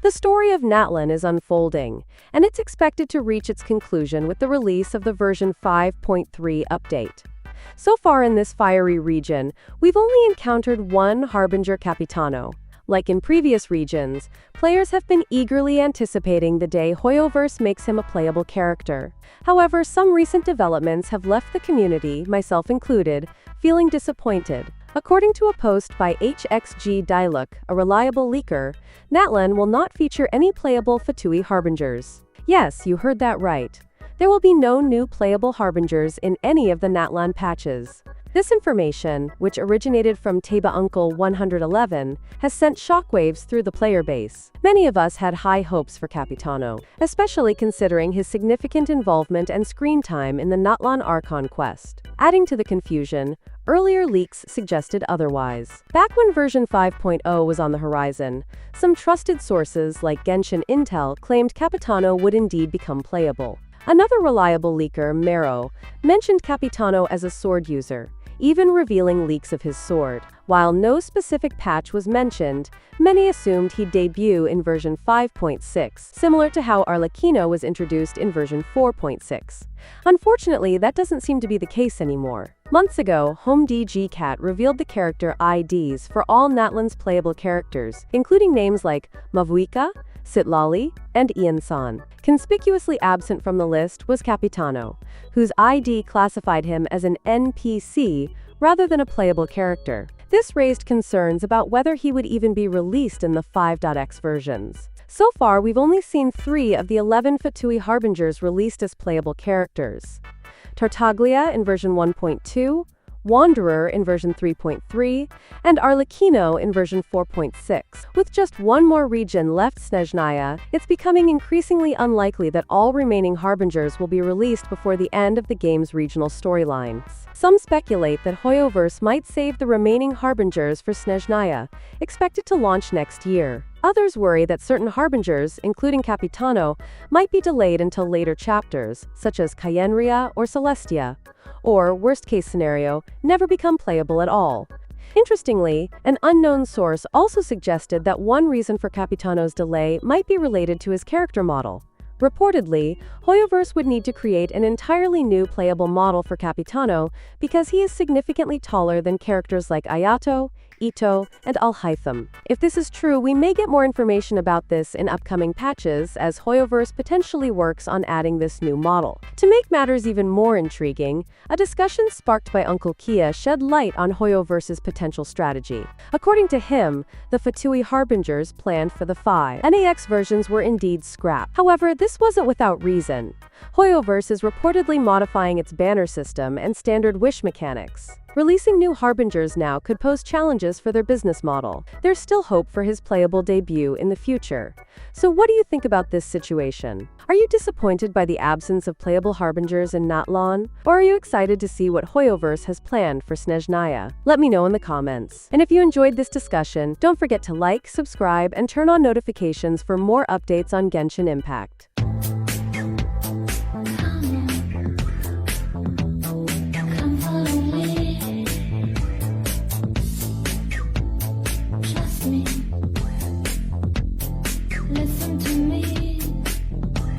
The story of Natlan is unfolding, and it's expected to reach its conclusion with the release of the version 5.3 update. So far in this fiery region, we've only encountered one Harbinger Capitano. Like in previous regions, players have been eagerly anticipating the day HOYOVERSE makes him a playable character. However, some recent developments have left the community, myself included, feeling disappointed. According to a post by HxG Diluc, a reliable leaker, Natlan will not feature any playable Fatui Harbingers. Yes, you heard that right. There will be no new playable Harbingers in any of the Natlan patches. This information, which originated from TeibaUncle111, has sent shockwaves through the player base. Many of us had high hopes for Capitano, especially considering his significant involvement and screen time in the Natlan Archon quest. Adding to the confusion, earlier leaks suggested otherwise. Back when version 5.0 was on the horizon, some trusted sources like Genshin Intel claimed Capitano would indeed become playable. Another reliable leaker, Mero, mentioned Capitano as a sword user, even revealing leaks of his sword. While no specific patch was mentioned, many assumed he'd debut in version 5.6, similar to how Arlecchino was introduced in version 4.6. Unfortunately, that doesn't seem to be the case anymore. Months ago, HomeDGCat revealed the character IDs for all Natlan's playable characters, including names like Mavuika, Sitlali, and Ian-san. Conspicuously absent from the list was Capitano, whose ID classified him as an NPC rather than a playable character. This raised concerns about whether he would even be released in the 5.x versions. So far, we've only seen 3 of the 11 Fatui Harbingers released as playable characters. Tartaglia in version 1.2, Wanderer in version 3.3, and Arlecchino in version 4.6. With just one more region left, Snezhnaya, it's becoming increasingly unlikely that all remaining Harbingers will be released before the end of the game's regional storylines. Some speculate that HOYOVERSE might save the remaining Harbingers for Snezhnaya, expected to launch next year. Others worry that certain Harbingers, including Capitano, might be delayed until later chapters, such as Kyenria or Celestia, or, worst-case scenario, never become playable at all. Interestingly, an unknown source also suggested that one reason for Capitano's delay might be related to his character model. Reportedly, HOYOVERSE would need to create an entirely new playable model for Capitano because he is significantly taller than characters like Ayato, Ito, and Al-Haytham. If this is true, we may get more information about this in upcoming patches as HOYOVERSE potentially works on adding this new model. To make matters even more intriguing, a discussion sparked by Uncle Kia shed light on HOYOVERSE'S potential strategy. According to him, the Fatui Harbingers planned for the 5.x versions were indeed scrapped. However, this wasn't without reason. HOYOVERSE is reportedly modifying its banner system and standard wish mechanics. Releasing new Harbingers now could pose challenges for their business model. There's still hope for his playable debut in the future. So what do you think about this situation? Are you disappointed by the absence of playable Harbingers in Natlan? Or are you excited to see what HOYOVERSE has planned for Snezhnaya? Let me know in the comments. And if you enjoyed this discussion, don't forget to like, subscribe, and turn on notifications for more updates on Genshin Impact.